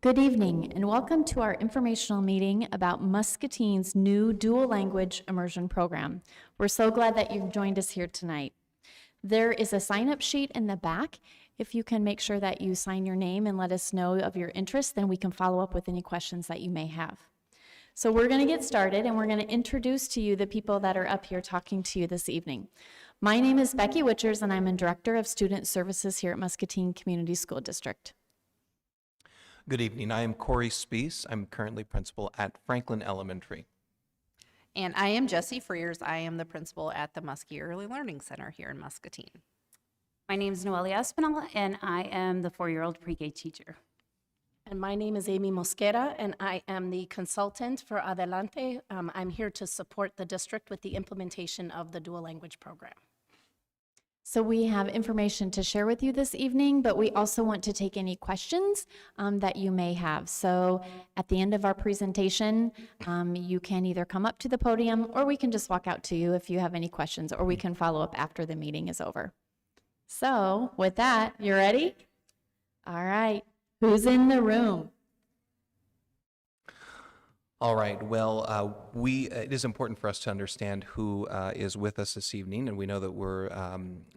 Good evening, and welcome to our informational meeting about Muscatine's new Dual Language Immersion program. We're so glad that you've joined us here tonight. There is a sign-up sheet in the back. If you can make sure that you sign your name and let us know of your interest, then we can follow up with any questions that you may have. So we're going to get started, and we're going to introduce to you the people that are up here talking to you this evening. My name is Becky Witchers, and I'm a Director of Student Services here at Muscatine Community School District. Good evening. I am Corey Spees. I'm currently principal at Franklin Elementary. And I am Jessie Freers. I am the principal at the Muskie Early Learning Center here in Muscatine. My name is Noelia Espinal, and I am the 4-year-old pre-K teacher. And my name is Amy Mosquera, and I am the consultant for Adelante. I'm here to support the district with the implementation of the dual language program. So we have information to share with you this evening, but we also want to take any questions that you may have. So at the end of our presentation, you can either come up to the podium or we can just walk out to you if you have any questions, or we can follow up after the meeting is over. So with that, you ready? All right. Who's in the room? All right. Well, it is important for us to understand who is with us this evening, and we know that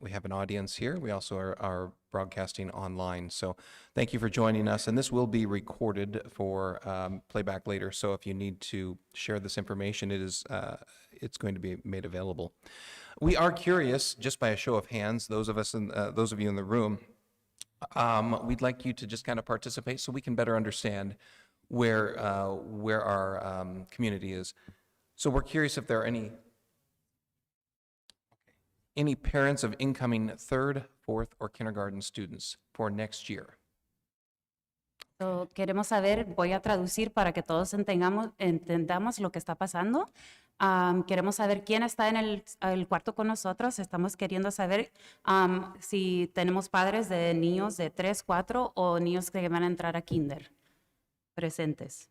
we have an audience here. We also are broadcasting online. So thank you for joining us, and this will be recorded for playback later. So if you need to share this information, it's going to be made available. We are curious, just by a show of hands, those of you in the room, we'd like you to just kind of participate so we can better understand where our community is. So we're curious if there are any parents of incoming 3rd, 4th, or kindergarten students for next year. So, queremos saber, voy a traducir para que todos entendamos lo que está pasando. Queremos saber quién está en el cuarto con nosotros. Estamos queriendo saber si tenemos padres de niños de 3, 4 o niños que van a entrar a kinder presentes.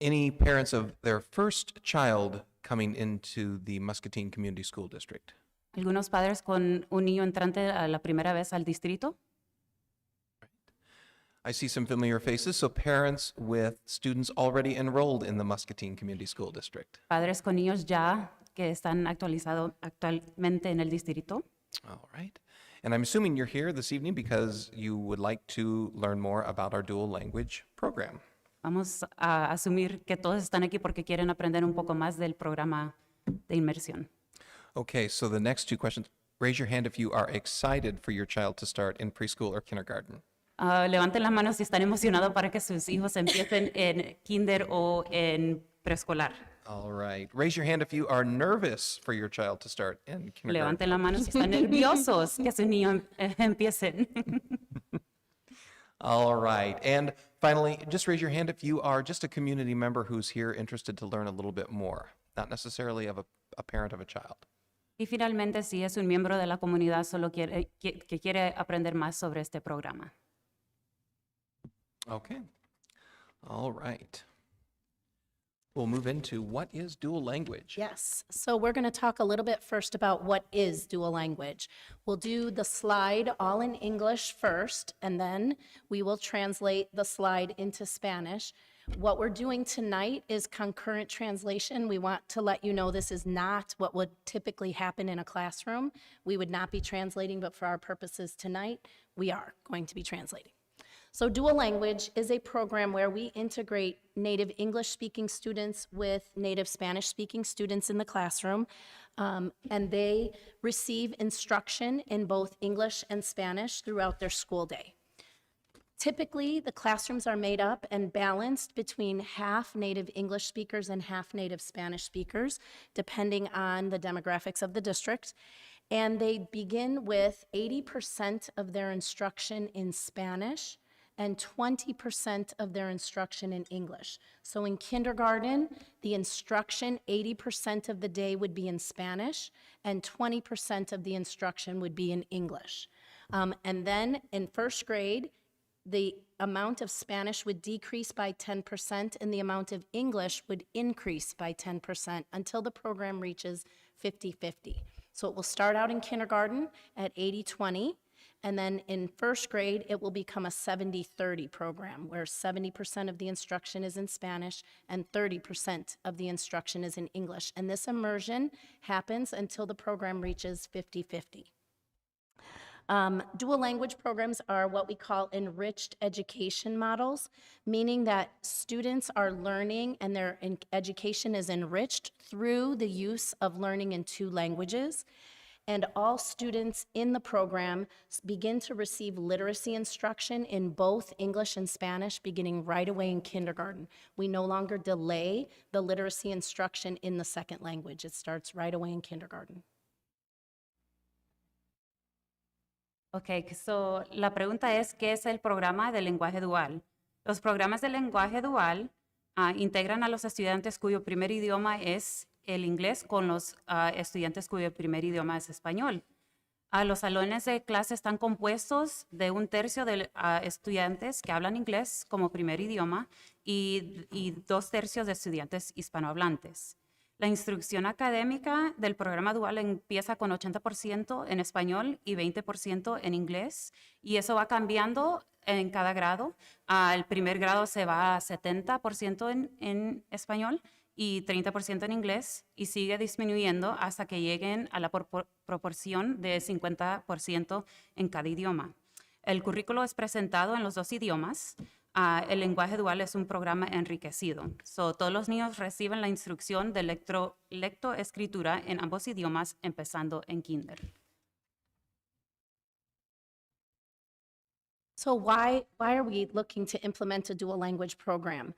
Any parents of their first child coming into the Muscatine Community School District? ¿Algunos padres con un niño entrante a la primera vez al distrito? I see some familiar faces, so parents with students already enrolled in the Muscatine Community School District. Padres con niños ya que están actualmente en el distrito. All right. And I'm assuming you're here this evening because you would like to learn more about our dual language program. Vamos a asumir que todos están aquí porque quieren aprender un poco más del programa de inmersión. Okay, so the next 2 questions. Raise your hand if you are excited for your child to start in preschool or kindergarten. Levanten las manos si están emocionados para que sus hijos empiecen en kinder o en preescolar. All right. Raise your hand if you are nervous for your child to start in kindergarten. Levanten las manos si están nerviosos que sus niños empiecen. All right. And finally, just raise your hand if you are just a community member who's here interested to learn a little bit more, not necessarily of a parent of a child. Y finalmente, si es un miembro de la comunidad solo que quiere aprender más sobre este programa. Okay. All right. We'll move into what is dual language. Yes, so we're going to talk a little bit first about what is dual language. We'll do the slide all in English first, and then we will translate the slide into Spanish. What we're doing tonight is concurrent translation. We want to let you know this is not what would typically happen in a classroom. We would not be translating, but for our purposes tonight, we are going to be translating. So Dual Language is a program where we integrate native English-speaking students with native Spanish-speaking students in the classroom, and they receive instruction in both English and Spanish throughout their school day. Typically, the classrooms are made up and balanced between half native English speakers and half native Spanish speakers, depending on the demographics of the district. And they begin with 80% of their instruction in Spanish and 20% of their instruction in English. So in kindergarten, the instruction, 80% of the day would be in Spanish, and 20% of the instruction would be in English. And then in first grade, the amount of Spanish would decrease by 10%, and the amount of English would increase by 10% until the program reaches 50-50. So it will start out in kindergarten at 80-20, And then in first grade, it will become a 70-30 program, where 70% of the instruction is in Spanish and 30% of the instruction is in English. And this immersion happens until the program reaches 50-50. Dual language programs are what we call enriched education models, meaning that students are learning and their education is enriched through the use of learning in 2 languages. And all students in the program begin to receive literacy instruction in both English and Spanish beginning right away in kindergarten. We no longer delay the literacy instruction in the second language. It starts right away in kindergarten. Ok, so la pregunta es, ¿qué es el programa de lenguaje dual? Los programas de lenguaje dual integran a los estudiantes cuyo primer idioma es el inglés con los estudiantes cuyo primer idioma es español. Los salones de clase están compuestos de 1/3 de estudiantes que hablan inglés como primer idioma y 2/3 de estudiantes hispanohablantes. La instrucción académica del programa dual empieza con 80% en español y 20% en inglés, y eso va cambiando en cada grado. El primer grado se va a 70% en español y 30% en inglés, y sigue disminuyendo hasta que lleguen a la proporción de 50% en cada idioma. El currículo es presentado en los 2 idiomas. El lenguaje dual es un programa enriquecido. Todos los niños reciben la instrucción de lectoescritura en ambos idiomas, empezando en kinder. So why are we looking to implement a dual language program?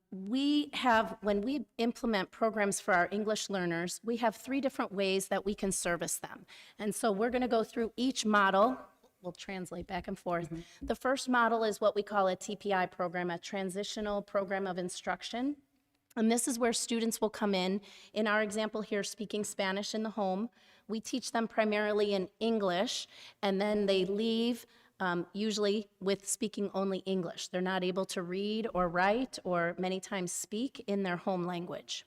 When we implement programs for our English learners, we have 3 different ways that we can service them. And so we're going to go through each model. We'll translate back and forth. The first model is what we call a TPI program, a transitional program of instruction. And this is where students will come in our example here, speaking Spanish in the home. We teach them primarily in English, and then they leave usually with speaking only English. They're not able to read or write or many times speak in their home language.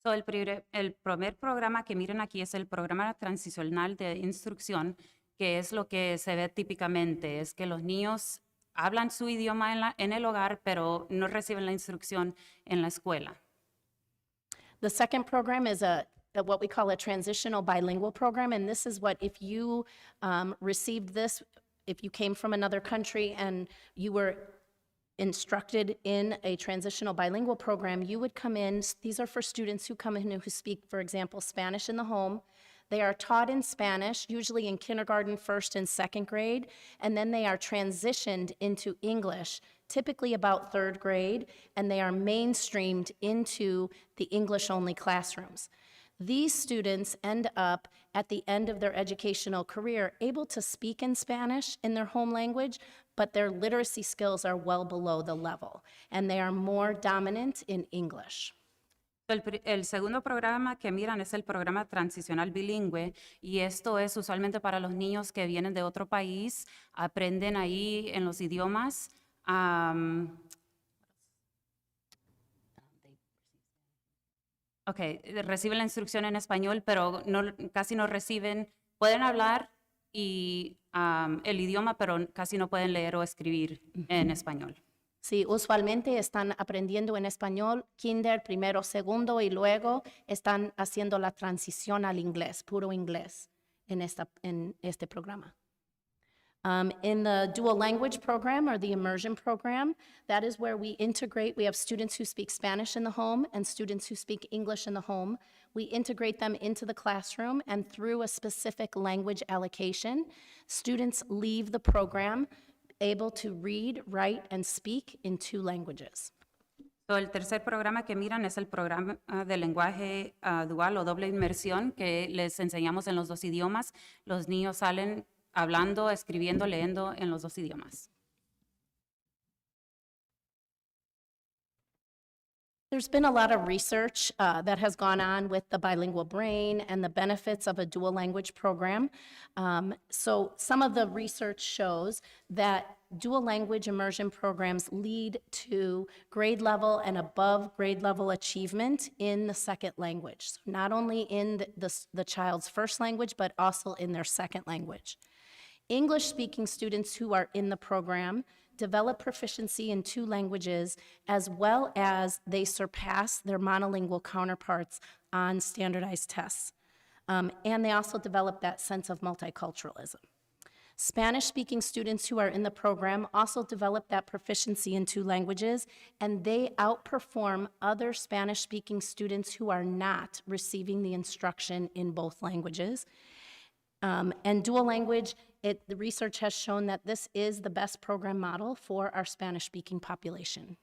El primer programa que miren aquí es el programa transicional de instrucción, que es lo que se ve típicamente, es que los niños hablan su idioma en el hogar, pero no reciben la instrucción en la escuela. The second program is what we call a transitional bilingual program, and this is what if you received this, if you came from another country and you were instructed in a transitional bilingual program, you would come in. These are for students who come in who speak, for example, Spanish in the home. They are taught in Spanish, usually in kindergarten, 1st and 2nd grade, and then they are transitioned into English, typically about 3rd grade, and they are mainstreamed into the English-only classrooms. These students end up, at the end of their educational career, able to speak in Spanish in their home language, but their literacy skills are well below the level, and they are more dominant in English. El segundo programa que miran es el programa transicional bilingüe, y esto es usualmente para los niños que vienen de otro país, aprenden ahí en los idiomas. Reciben la instrucción en español, pero casi no reciben, pueden hablar el idioma, pero casi no pueden leer o escribir en español. Sí, usualmente están aprendiendo en español, kinder, primero, segundo, y luego están haciendo la transición al inglés, puro inglés, en este programa. In the dual language program or the immersion program, that is where we integrate. We have students who speak Spanish in the home and students who speak English in the home. We integrate them into the classroom, and through a specific language allocation, students leave the program able to read, write, and speak in 2 languages. El tercer programa que miran es el programa de lenguaje dual o doble inmersión, que les enseñamos en los 2 idiomas. Los niños salen hablando, escribiendo, leyendo en los 2 idiomas. There's been a lot of research that has gone on with the bilingual brain and the benefits of a dual language program. So some of the research shows that dual language immersion programs lead to grade level and above grade level achievement in the second language. So not only in the child's first language, but also in their second language. English-speaking students who are in the program develop proficiency in 2 languages, as well as they surpass their monolingual counterparts on standardized tests. And they also develop that sense of multiculturalism. Spanish-speaking students who are in the program also develop that proficiency in 2 languages, and they outperform other Spanish-speaking students who are not receiving the instruction in both languages. And dual language, the research has shown that this is the best program model for our Spanish-speaking population.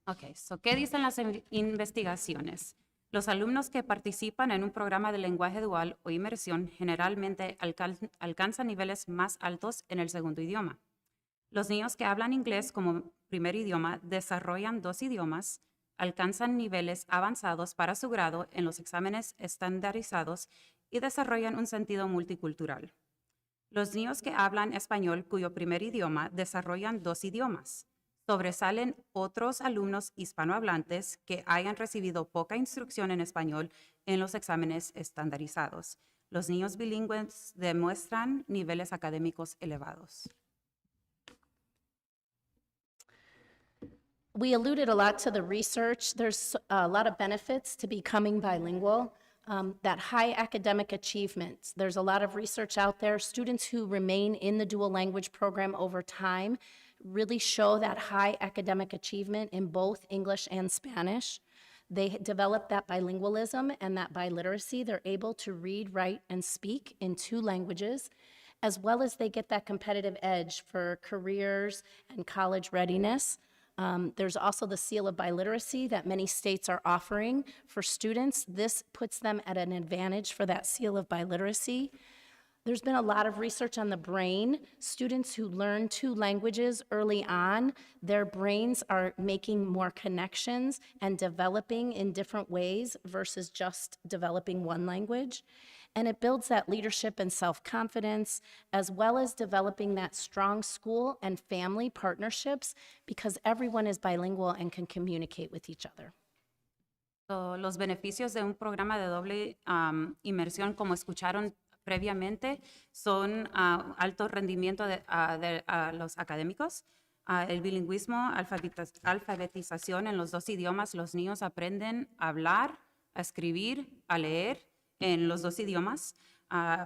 Ok, so, ¿qué dicen las investigaciones? Los alumnos que participan en un programa de lenguaje dual o inmersión generalmente alcanzan niveles más altos en el segundo idioma. Los niños que hablan inglés como primer idioma desarrollan 2 idiomas, alcanzan niveles avanzados para su grado en los exámenes estandarizados y desarrollan un sentido multicultural. Los niños que hablan español cuyo primer idioma desarrollan 2 idiomas. Sobresalen otros alumnos hispanohablantes que hayan recibido poca instrucción en español en los exámenes estandarizados. Los niños bilingües demuestran niveles académicos elevados. We alluded a lot to the research. There's a lot of benefits to becoming bilingual. That high academic achievement. There's a lot of research out there. Students who remain in the dual language program over time really show that high academic achievement in both English and Spanish. They develop that bilingualism and that biliteracy. They're able to read, write, and speak in 2 languages, as well as they get that competitive edge for careers and college readiness. There's also the seal of biliteracy that many states are offering for students. This puts them at an advantage for that seal of biliteracy. There's been a lot of research on the brain. Students who learn 2 languages early on, their brains are making more connections and developing in different ways versus just developing 1 language. And it builds that leadership and self-confidence, as well as developing that strong school and family partnerships, because everyone is bilingual and can communicate with each other. So, los beneficios de un programa de doble inmersión, como escucharon previamente, son alto rendimiento de los académicos, el bilingüismo, alfabetización en los 2 idiomas. Los niños aprenden a hablar, a escribir, a leer en los 2 idiomas.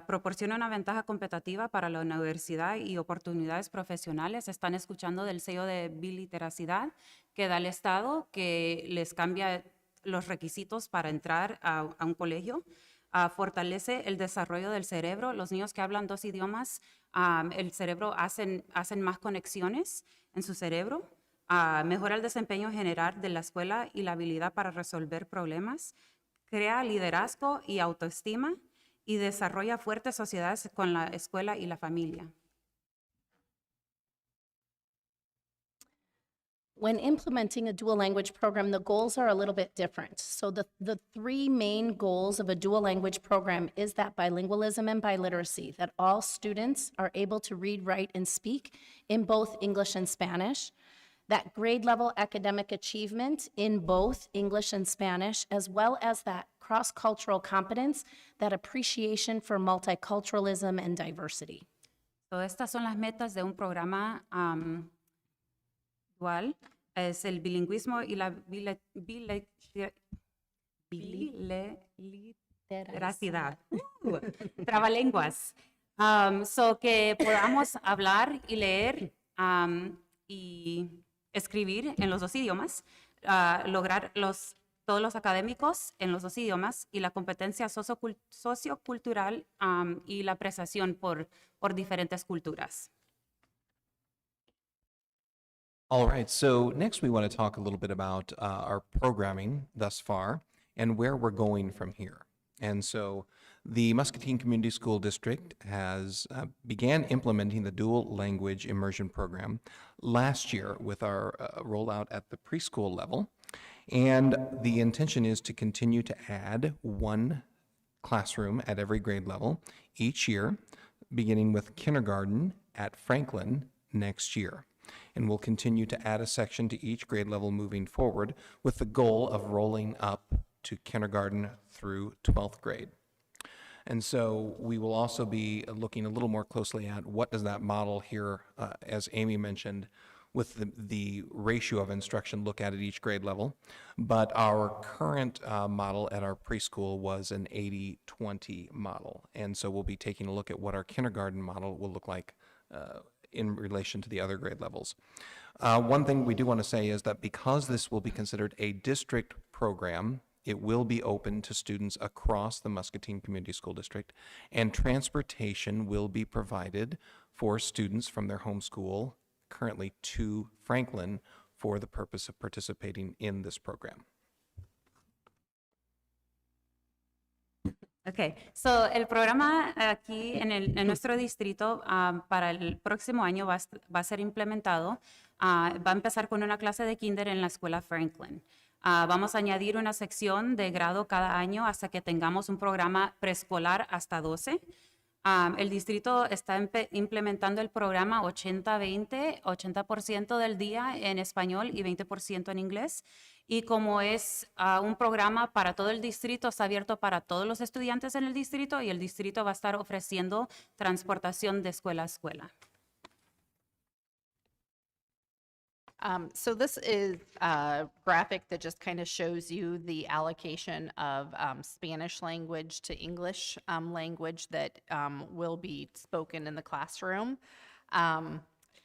Proporciona una ventaja competitiva para la universidad y oportunidades profesionales. Están escuchando del sello de biliteracidad que da el Estado, que les cambia los requisitos para entrar a un colegio. Fortalece el desarrollo del cerebro. Los niños que hablan 2 idiomas, el cerebro hacen más conexiones en su cerebro. Mejora el desempeño general de la escuela y la habilidad para resolver problemas. Crea liderazgo y autoestima y desarrolla fuertes sociedades con la escuela y la familia. When implementing a dual language program, the goals are a little bit different. So the 3 main goals of a dual language program is that bilingualism and biliteracy, that all students are able to read, write, and speak in both English and Spanish. That grade level academic achievement in both English and Spanish, as well as that cross-cultural competence, that appreciation for multiculturalism and diversity. So, estas son las metas de un programa dual. Es el bilingüismo y la biliteracidad. Trabalenguas. So, que podamos hablar y leer y escribir en los 2 idiomas, lograr todos los académicos en los 2 idiomas y la competencia sociocultural y la apreciación por diferentes culturas. All right, so next we want to talk a little bit about our programming thus far and where we're going from here. And so the Muscatine Community School District has began implementing the Dual Language Immersion program last year with our rollout at the preschool level. And the intention is to continue to add 1 classroom at every grade level each year, beginning with kindergarten at Franklin next year. And we'll continue to add a section to each grade level moving forward with the goal of rolling up to kindergarten through 12th grade. And so we will also be looking a little more closely at what does that model here, as Amy mentioned, with the ratio of instruction look at each grade level. But our current model at our preschool was an 80-20 model. And so we'll be taking a look at what our kindergarten model will look like in relation to the other grade levels. One thing we do want to say is that because this will be considered a district program, it will be open to students across the Muscatine Community School District, and transportation will be provided for students from their home school currently to Franklin for the purpose of participating in this program. Okay, so el programa aquí en nuestro distrito para el próximo año va a ser implementado. Va a empezar con una clase de kinder en la escuela Franklin. Vamos a añadir una sección de grado cada año hasta que tengamos un programa preescolar hasta 12. El distrito está implementando el programa 80-20, 80% del día en español y 20% en inglés. Y como es un programa para todo el distrito, está abierto para todos los estudiantes en el distrito y el distrito va a estar ofreciendo transportación de escuela a escuela. So this is a graphic that just kind of shows you the allocation of Spanish language to English language that will be spoken in the classroom.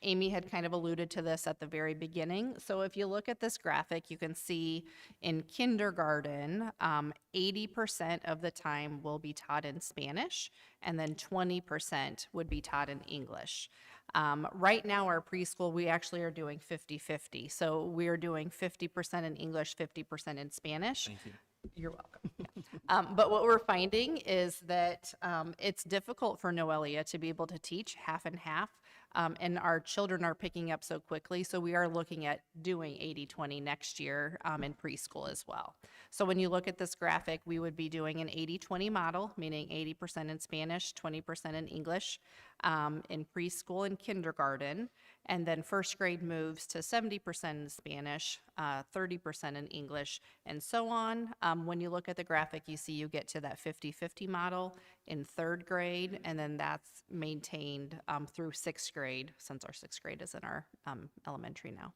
Amy had kind of alluded to this at the very beginning. So if you look at this graphic, you can see in kindergarten, 80% of the time will be taught in Spanish, and then 20% would be taught in English. Right now, our preschool, we actually are doing 50-50. So we are doing 50% in English, 50% in Spanish. Thank you. You're welcome. But what we're finding is that it's difficult for Noelia to be able to teach half and half. And our children are picking up so quickly. So we are looking at doing 80-20 next year in preschool as well. So when you look at this graphic, we would be doing an 80-20 model, meaning 80% in Spanish, 20% in English in preschool and kindergarten. And then first grade moves to 70% in Spanish, 30% in English, and so on. When you look at the graphic, you see you get to that 50-50 model in third grade, and then that's maintained through sixth grade, since our sixth grade is in our elementary now.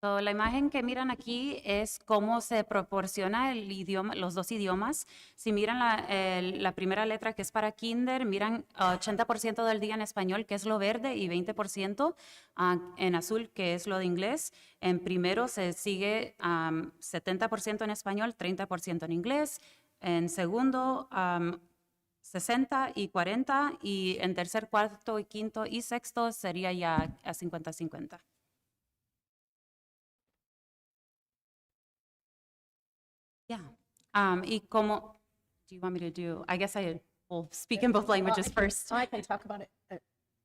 So, la imagen que miran aquí es cómo se proporciona el idioma, los dos idiomas. Si miran la primera letra que es para kinder, miran 80% del día en español, que es lo verde, y 20% en azul, que es lo de inglés. En primero se sigue 70% en español, 30% en inglés. En segundo, 60 y 40. Y en tercer, cuarto, y quinto y sexto sería ya a 50-50. Yeah. Y como, do you want me to do, I guess I will speak in both languages first. I can talk about it.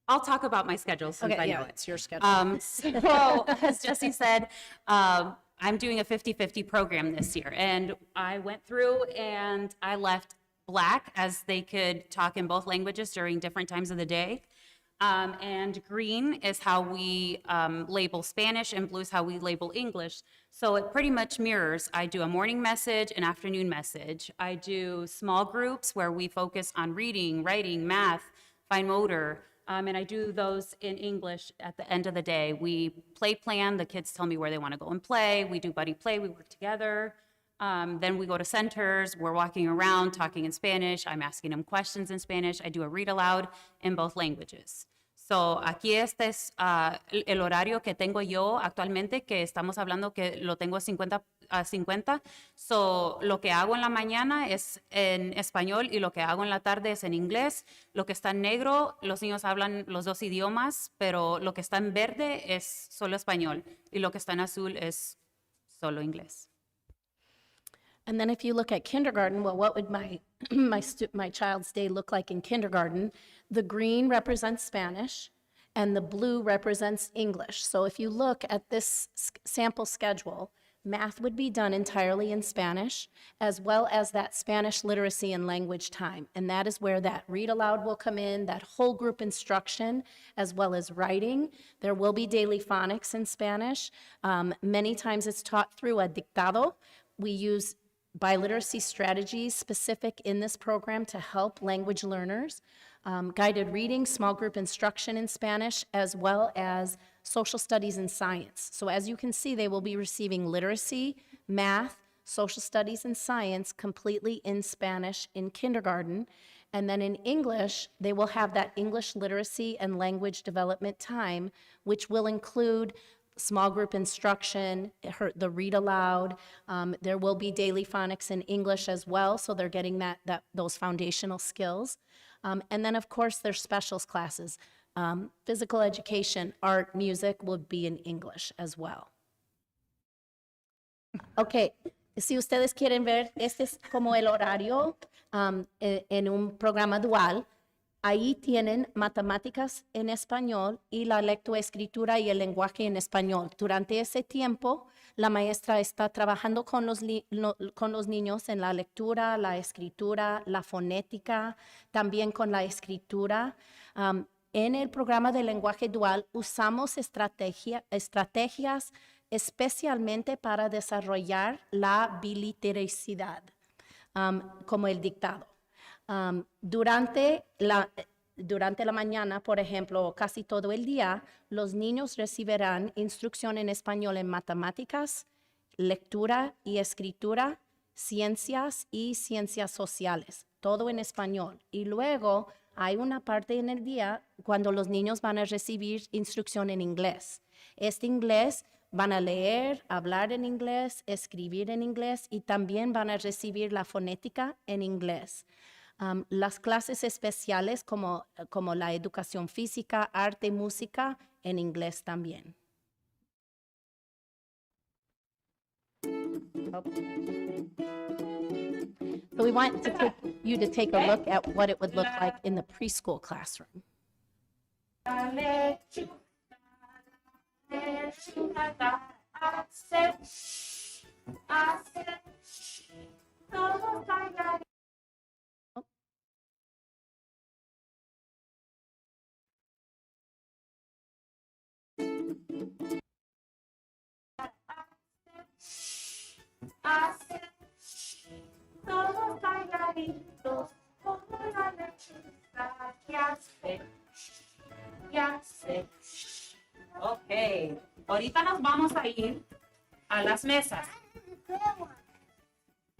I'll talk about my schedule since I know it. It's your schedule. So, as Jessie said, I'm doing a 50-50 program this year. And I went through and I left black as they could talk in both languages during different times of the day. And green is how we label Spanish, and blue is how we label English. So it pretty much mirrors. I do a morning message, an afternoon message. I do small groups where we focus on reading, writing, math, fine motor, and I do those in English at the end of the day. We play plan. The kids tell me where they want to go and play. We do buddy play. We work together. Then we go to centers. We're walking around talking in Spanish. I'm asking them questions in Spanish. I do a read aloud in both languages. So, aquí este es el horario que tengo yo actualmente, que estamos hablando que lo tengo 50-50. So, lo que hago en la mañana es en español y lo que hago en la tarde es en inglés. Lo que está en negro, los niños hablan los dos idiomas, pero lo que está en verde es solo español y lo que está en azul es solo inglés. And then if you look at kindergarten, well, what would my child's day look like in kindergarten? The green represents Spanish and the blue represents English. So if you look at this sample schedule, math would be done entirely in Spanish, as well as that Spanish literacy and language time. And that is where that read aloud will come in, that whole group instruction, as well as writing. There will be daily phonics in Spanish. Many times it's taught through a dictado. We use biliteracy strategies specific in this program to help language learners, guided reading, small group instruction in Spanish, as well as social studies and science. So as you can see, they will be receiving literacy, math, social studies, and science completely in Spanish in kindergarten. And then in English, they will have that English literacy and language development time, which will include small group instruction, the read aloud. There will be daily phonics in English as well, so they're getting those foundational skills. And then, of course, there's specials classes. Physical education, art, music will be in English as well. Ok, si ustedes quieren ver, este es como el horario en un programa dual. Ahí tienen matemáticas en español y la lectoescritura y el lenguaje en español. Durante ese tiempo, la maestra está trabajando con los niños en la lectura, la escritura, la fonética, también con la escritura. En el programa de lenguaje dual usamos estrategias especialmente para desarrollar la biliteracidad, como el dictado. Durante la mañana, por ejemplo, casi todo el día, los niños recibirán instrucción en español en matemáticas, lectura y escritura, ciencias y ciencias sociales, todo en español. Y luego hay una parte en el día cuando los niños van a recibir instrucción en inglés. Este inglés van a leer, hablar en inglés, escribir en inglés y también van a recibir la fonética en inglés. Las clases especiales como la educación física, arte y música en inglés también. So we want you to take a look at what it would look like in the preschool classroom. Todos bailaditos, como la lechuza, ya sé. Ok, ahorita nos vamos a ir a las mesas.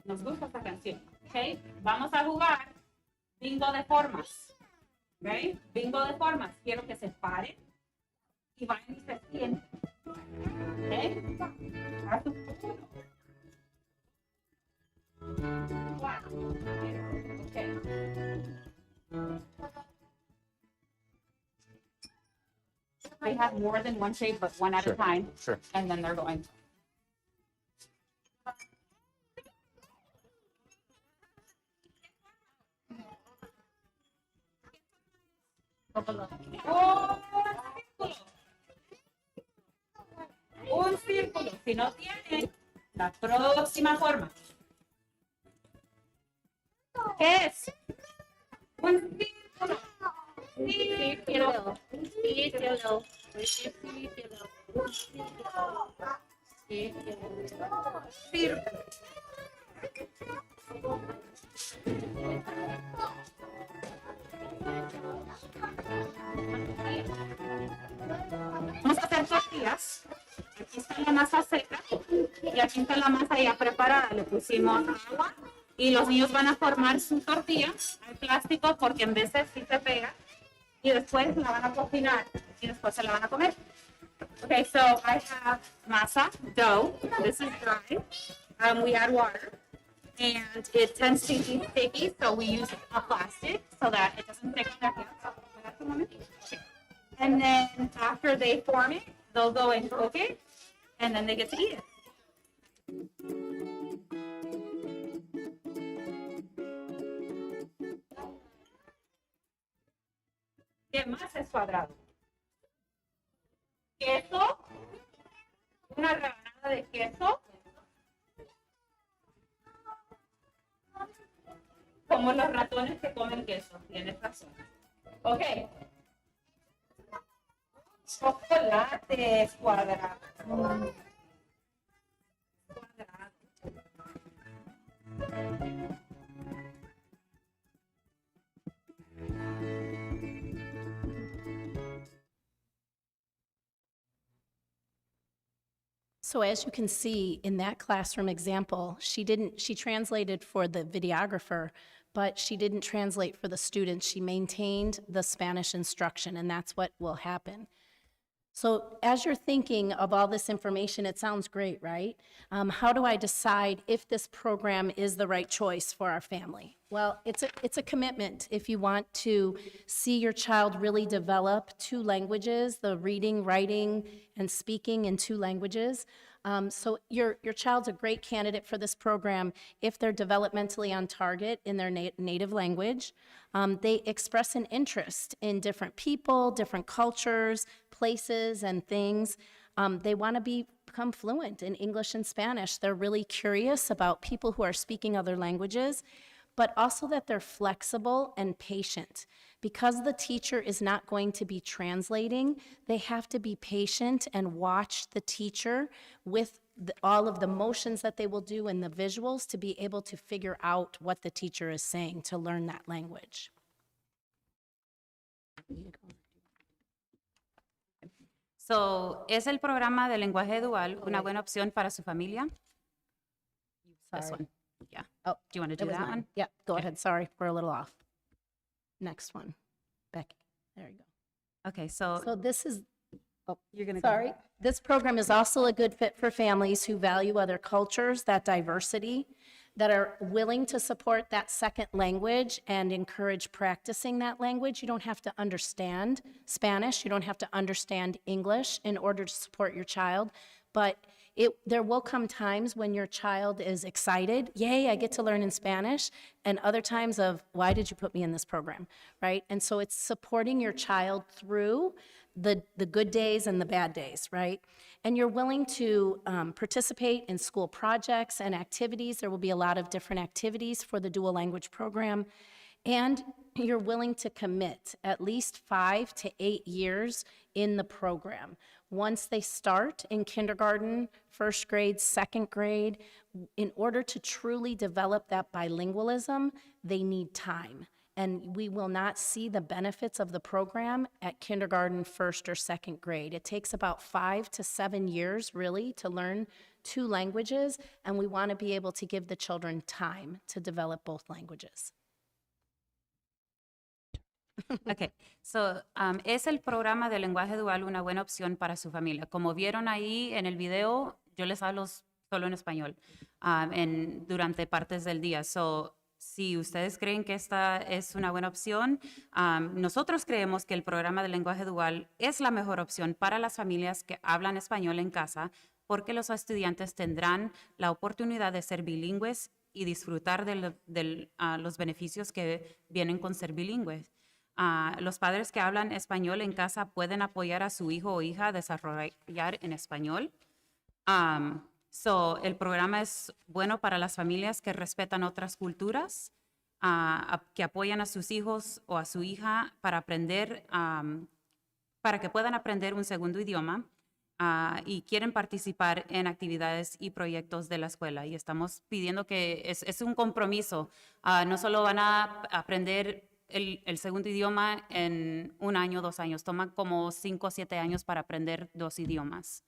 Nos gusta esta canción, ok. Vamos a jugar bingo de formas, ok. Bingo de formas, quiero que se paren y vayan y se sienten, ok. A su turno. Okay. They have more than one shape, but one at a time. Sure. And then they're going. Un círculo. Si no tienen, la próxima forma. ¿Qué es? Un círculo. Círculo. Círculo. Círculo. Vamos a hacer tortillas. Aquí está la masa seca y aquí está la masa ya preparada. Le pusimos agua y los niños van a formar su tortilla al plástico porque en veces sí se pega y después la van a cocinar y después se la van a comer. Okay, so I have masa, dough. This is dry. We add water. And it tends to be sticky, so we use a plastic so that it doesn't stick on their hands. And then after they form it, they'll go and cook it, and then they get to eat it. ¿Qué más es cuadrado? Queso, una rebanada de queso. Como los ratones que comen queso, tienes razón. Ok. Chocolate cuadrado. Cuadrado. So as you can see in that classroom example, she translated for the videographer, but she didn't translate for the students. She maintained the Spanish instruction, and that's what will happen. So as you're thinking of all this information, it sounds great, right? How do I decide if this program is the right choice for our family? Well, it's a commitment. If you want to see your child really develop 2 languages, the reading, writing, and speaking in 2 languages. So your child's a great candidate for this program if they're developmentally on target in their native language. They express an interest in different people, different cultures, places, and things. They want to become fluent in English and Spanish. They're really curious about people who are speaking other languages, but also that they're flexible and patient. Because the teacher is not going to be translating, they have to be patient and watch the teacher with all of the motions that they will do and the visuals to be able to figure out what the teacher is saying to learn that language. So, ¿es el programa de lenguaje dual una buena opción para su familia? This Sorry. one. Yeah. Oh, Do you want to it do was that mine. one? Yeah, go ahead. Sorry, we're a little off. Next one. Becky, there you go. Okay, so, So this is, you're going to sorry. This program is also a good fit for families who value other cultures, that diversity, that are willing to support that second language and encourage practicing that language. You don't have to understand Spanish. You don't have to understand English in order to support your child. But there will come times when your child is excited, yay, I get to learn in Spanish, and other times of, why did you put me in this program, right? And so it's supporting your child through the good days and the bad days, right? And you're willing to participate in school projects and activities. There will be a lot of different activities for the dual language program. And you're willing to commit at least 5 to 8 years in the program. Once they start in kindergarten, first grade, second grade, in order to truly develop that bilingualism, they need time. And we will not see the benefits of the program at kindergarten, first or second grade. It takes about 5 to 7 years, really, to learn 2 languages, and we want to be able to give the children time to develop both languages. Okay, so, ¿es el programa de lenguaje dual una buena opción para su familia? Como vieron ahí en el video, yo les hablo solo en español durante partes del día. So, si ustedes creen que esta es una buena opción, nosotros creemos que el programa de lenguaje dual es la mejor opción para las familias que hablan español en casa, porque los estudiantes tendrán la oportunidad de ser bilingües y disfrutar de los beneficios que vienen con ser bilingües. Los padres que hablan español en casa pueden apoyar a su hijo o hija a desarrollar en español. El programa es bueno para las familias que respetan otras culturas, que apoyan a sus hijos o a su hija para aprender, para que puedan aprender un segundo idioma y quieren participar en actividades y proyectos de la escuela. Y estamos pidiendo que es un compromiso. No solo van a aprender el segundo idioma en 1 año, 2 años. Toma como 5 o 7 años para aprender 2 idiomas.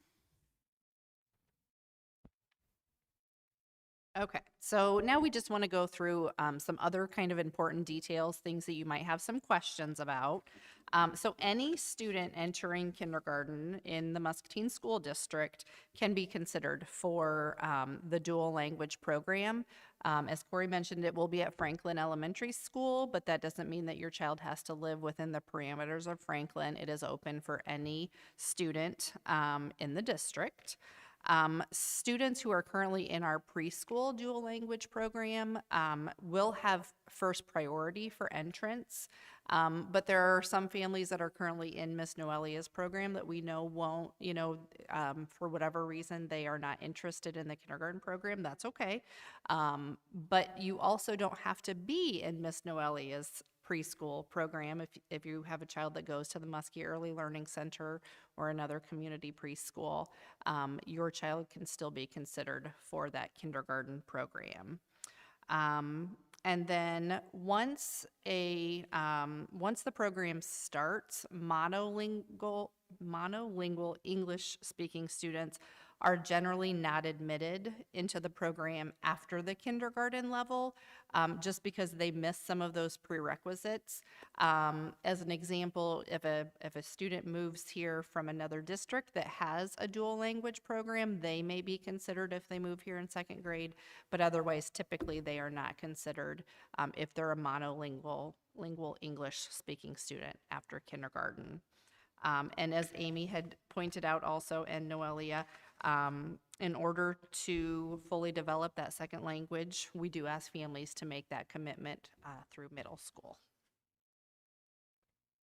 Okay, so now we just want to go through some other kind of important details, things that you might have some questions about. So any student entering kindergarten in the Muscatine School District can be considered for the dual language program. As Corey mentioned, it will be at Franklin Elementary School, but that doesn't mean that your child has to live within the parameters of Franklin. It is open for any student in the district. Students who are currently in our preschool dual language program will have first priority for entrance, but there are some families that are currently in Miss Noelia's program that we know won't, for whatever reason, they are not interested in the kindergarten program. That's okay. But you also don't have to be in Miss Noelia's preschool program if you have a child that goes to the Muskie Early Learning Center or another community preschool. Your child can still be considered for that kindergarten program. And then once the program starts, monolingual English speaking students are generally not admitted into the program after the kindergarten level, just because they miss some of those prerequisites. As an example, if a student moves here from another district that has a dual language program, they may be considered if they move here in second grade, but otherwise typically they are not considered if they're a monolingual English speaking student after kindergarten. And as Amy had pointed out also, and Noelia, in order to fully develop that second language, we do ask families to make that commitment through middle school.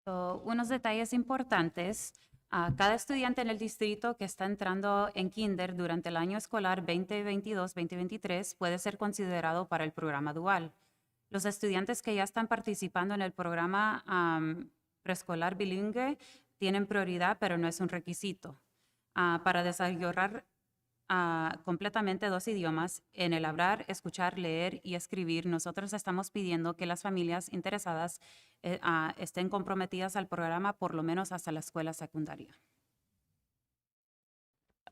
So, unos detalles importantes. Cada estudiante en el distrito que está entrando en kinder durante el año escolar 2022-2023 puede ser considerado para el programa dual. Los estudiantes que ya están participando en el programa preescolar bilingüe tienen prioridad, pero no es un requisito. Para desarrollar completamente 2 idiomas, en el hablar, escuchar, leer y escribir, nosotros estamos pidiendo que las familias interesadas estén comprometidas al programa por lo menos hasta la escuela secundaria.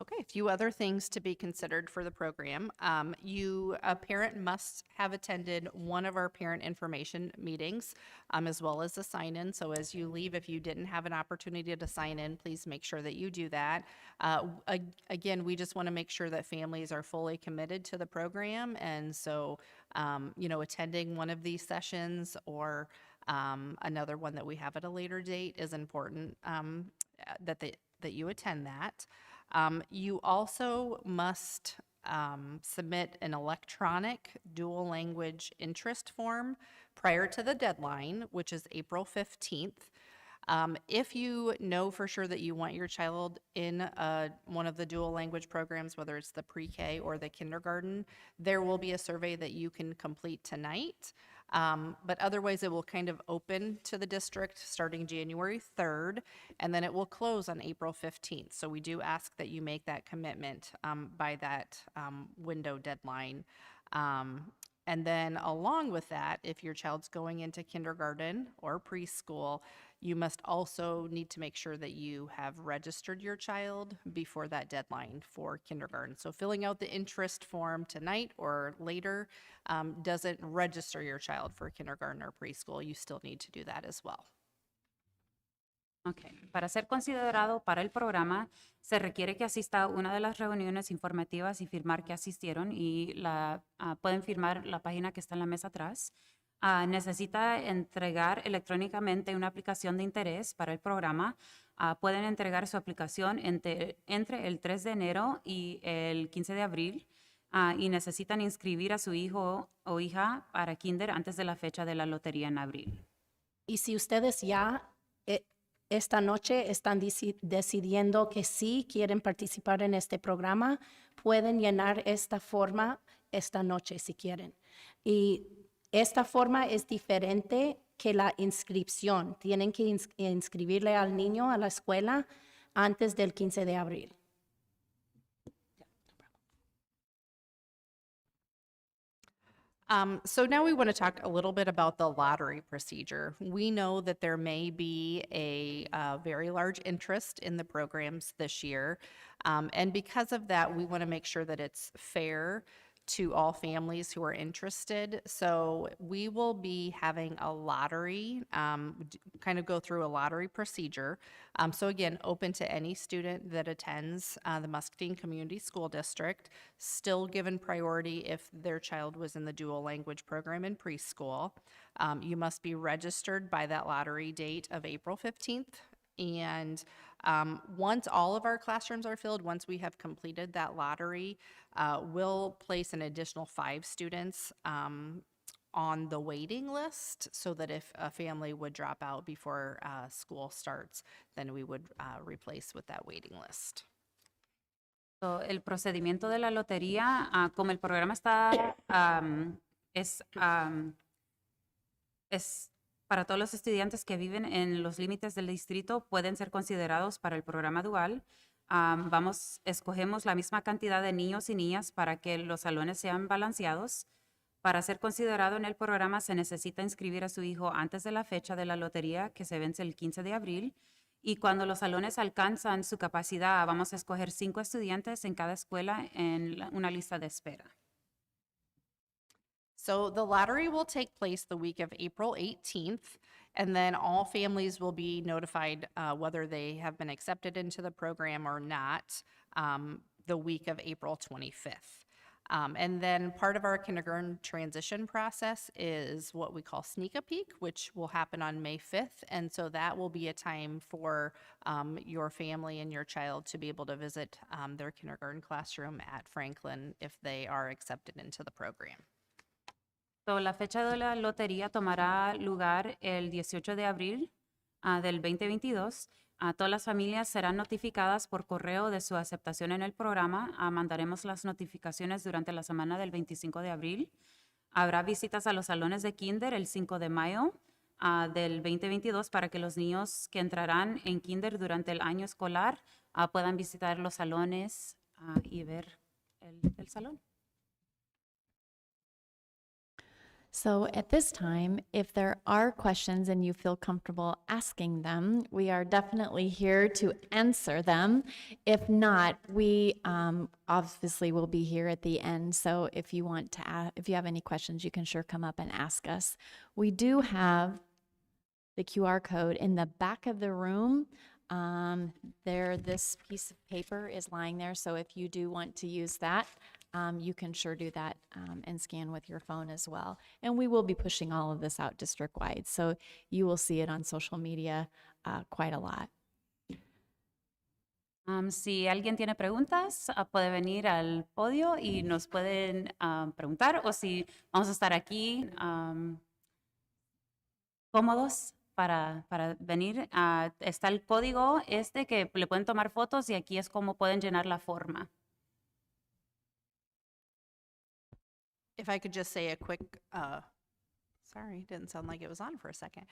Okay, a few other things to be considered for the program. A parent must have attended one of our parent information meetings, as well as a sign-in. So as you leave, if you didn't have an opportunity to sign in, please make sure that you do that. Again, we just want to make sure that families are fully committed to the program. And so, attending one of these sessions or another one that we have at a later date is important, that you attend that. You also must submit an electronic dual language interest form prior to the deadline, which is April 15th. If you know for sure that you want your child in one of the dual language programs, whether it's the pre-K or the kindergarten, there will be a survey that you can complete tonight. But otherwise, it will kind of open to the district starting January 3rd, and then it will close on April 15th. So we do ask that you make that commitment by that window deadline. And then along with that, if your child's going into kindergarten or preschool, you must also need to make sure that you have registered your child before that deadline for kindergarten. So filling out the interest form tonight or later doesn't register your child for kindergarten or preschool. You still need to do that as well. Okay. Para ser considerado para el programa, se requiere que asista a una de las reuniones informativas y firmar que asistieron, y pueden firmar la página que está en la mesa atrás. Necesita entregar electrónicamente una aplicación de interés para el programa. Pueden entregar su aplicación entre el 3 de enero y el 15 de abril. Y necesitan inscribir a su hijo o hija para kinder antes de la fecha de la lotería en abril. Y si ustedes ya esta noche están decidiendo que sí quieren participar en este programa, pueden llenar esta forma esta noche si quieren. Y esta forma es diferente que la inscripción. Tienen que inscribirle al niño a la escuela antes del 15 de abril. So now we want to talk a little bit about the lottery procedure. We know that there may be a very large interest in the programs this year. And because of that, we want to make sure that it's fair to all families who are interested. So we will be having a lottery, kind of go through a lottery procedure. So again, open to any student that attends the Muscatine Community School District, still given priority if their child was in the dual language program in preschool. You must be registered by that lottery date of April 15th. And once all of our classrooms are filled, once we have completed that lottery, we'll place an additional 5 students on the waiting list, so that if a family would drop out before school starts, then we would replace with that waiting list. So, el procedimiento de la lotería, como el programa está, es para todos los estudiantes que viven en los límites del distrito, pueden ser considerados para el programa dual. Escogemos la misma cantidad de niños y niñas para que los salones sean balanceados. Para ser considerado en el programa se necesita inscribir a su hijo antes de la fecha de la lotería que se vence el 15 de abril. Y cuando los salones alcanzan su capacidad, vamos a escoger 5 estudiantes en cada escuela en una lista de espera. So the lottery will take place the week of April 18th, and then all families will be notified whether they have been accepted into the program or not the week of April 25th. And then part of our kindergarten transition process is what we call Sneak a Peek, which will happen on May 5th. And so that will be a time for your family and your child to be able to visit their kindergarten classroom at Franklin if they are accepted into the program. So, la fecha de la lotería tomará lugar el 18 de abril del 2022. Todas las familias serán notificadas por correo de su aceptación en el programa. Mandaremos las notificaciones durante la semana del 25 de abril. Habrá visitas a los salones de kinder el 5 de mayo del 2022 para que los niños que entrarán en kinder durante el año escolar puedan visitar los salones y ver el salón. So at this time, if there are questions and you feel comfortable asking them, we are definitely here to answer them. If not, we obviously will be here at the end. So if you want to, if you have any questions, you can sure come up and ask us. We do have the QR code in the back of the room. This piece of paper is lying there. So if you do want to use that, you can sure do that and scan with your phone as well. And we will be pushing all of this out district-wide, so you will see it on social media quite a lot. Si alguien tiene preguntas, puede venir al podio y nos pueden preguntar, o si vamos a estar aquí cómodos para venir. Está el código que le pueden tomar fotos y aquí es como pueden llenar la forma. If I could just say a quick, sorry, didn't sound like it was on for a second.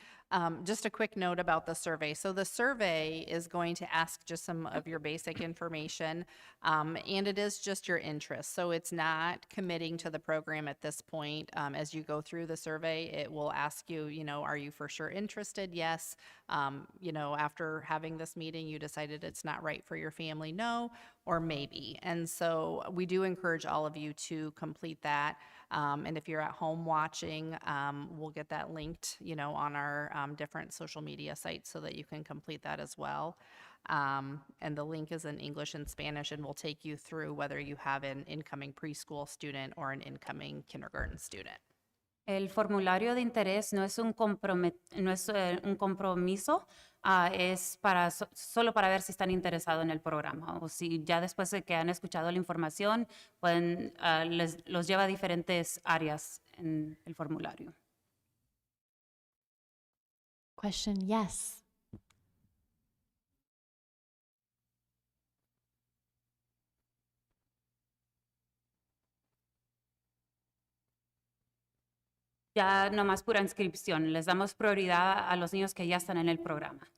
Just a quick note about the survey. So the survey is going to ask just some of your basic information, and it is just your interest. So it's not committing to the program at this point. As you go through the survey, it will ask you, are you for sure interested? Yes. After having this meeting, you decided it's not right for your family? No, or maybe. And so we do encourage all of you to complete that. And if you're at home watching, we'll get that linked, on our different social media sites so that you can complete that as well. And the link is in English and Spanish and will take you through whether you have an incoming preschool student or an incoming kindergarten student. El formulario de interés no es un compromiso, es solo para ver si están interesados en el programa, o si ya después de que han escuchado la información, los lleva a diferentes áreas en el formulario. Question, yes. Ya nomás pura inscripción. Les damos prioridad a los niños que ya están en el programa.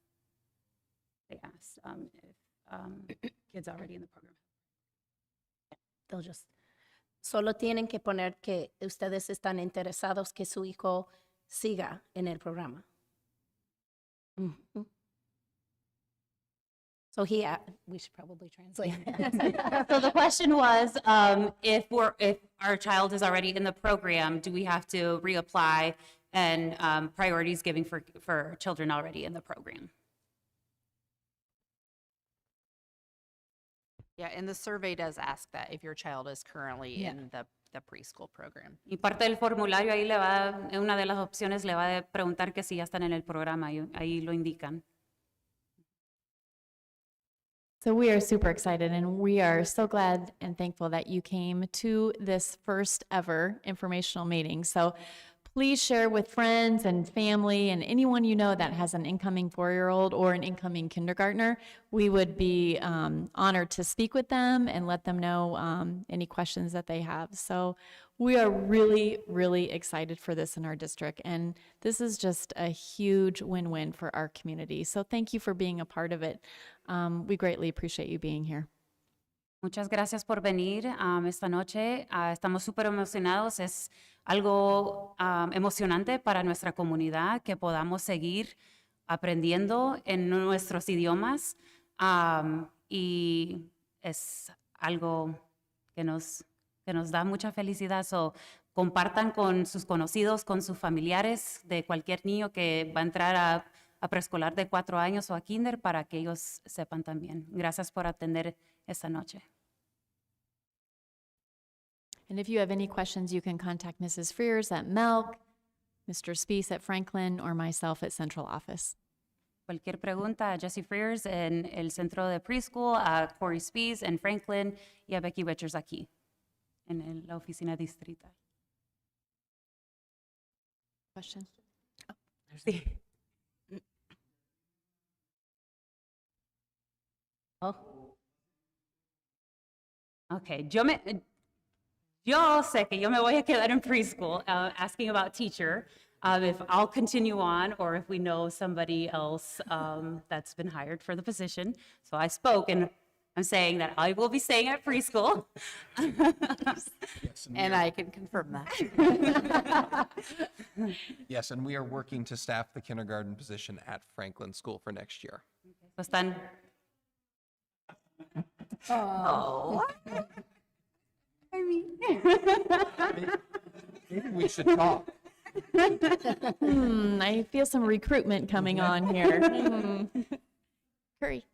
They asked if kids already in the program. They'll just, solo tienen que poner que ustedes están interesados que su hijo siga en el programa. Mhm. So we should probably translate that. So the question was, if our child is already in the program, do we have to reapply, and priorities giving for children already in the program? Yeah, and the survey does ask that if your child is currently in the preschool program. Y parte del formulario ahí una de las opciones le va a preguntar que si ya están en el programa, y ahí lo indican. So we are super excited, and we are so glad and thankful that you came to this first ever informational meeting. So please share with friends and family and anyone you know that has an incoming 4-year-old or an incoming kindergartner. We would be honored to speak with them and let them know any questions that they have. So we are really, really excited for this in our district, and this is just a huge win-win for our community. So thank you for being a part of it. We greatly appreciate you being here. Muchas gracias por venir esta noche. Estamos súper emocionados. Es algo emocionante para nuestra comunidad que podamos seguir aprendiendo en nuestros idiomas. Y es algo que nos da mucha felicidad. So, compartan con sus conocidos, con sus familiares de cualquier niño que va a entrar a preescolar de 4 años o a kinder para que ellos sepan también. Gracias por atender esta noche. And if you have any questions, you can contact Mrs. Frears at Melk, Mr. Spees at Franklin, or myself at Central Office. Cualquier pregunta a Jessie Frears en el centro de preschool, a Corey Spees en Franklin y a Becky Richards aquí en la oficina distrital. Question? Sí. Oh, Okay, yo sé que yo me voy a quedar en preschool, asking about teacher, if I'll continue on or if we know somebody else that's been hired for the position. So I spoke and I'm saying that I will be staying at preschool. And I can confirm that. Yes, and we are working to staff the kindergarten position at Franklin School for next year. So están... Oh. I mean... Maybe we should talk. I feel some recruitment coming on here. Curry.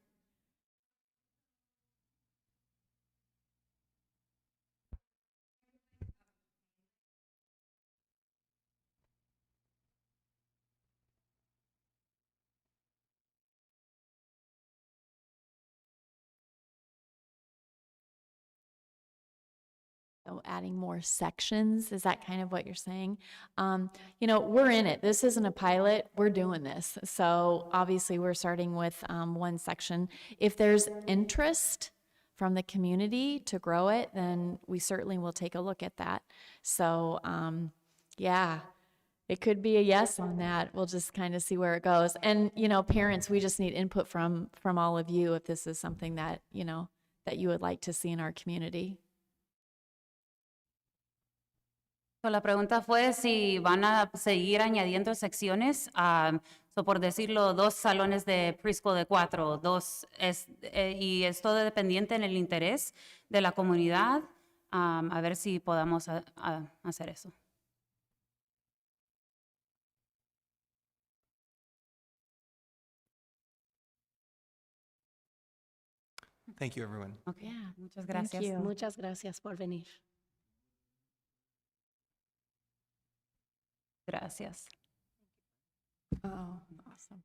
So adding more sections, is that kind of what you're saying? We're in it. This isn't a pilot. We're doing this. So obviously we're starting with one section. If there's interest from the community to grow it, then we certainly will take a look at that. So yeah, it could be a yes on that. We'll just kind of see where it goes. And, parents, we just need input from all of you if this is something that, that you would like to see in our community. So, la pregunta fue si van a seguir añadiendo secciones, so por decirlo, 2 salones de preschool de 4, y es todo dependiente en el interés de la comunidad, a ver si podamos hacer eso. Thank you, everyone. Okay, Yeah, muchas thank gracias. you. muchas gracias por venir. Gracias. Oh, awesome.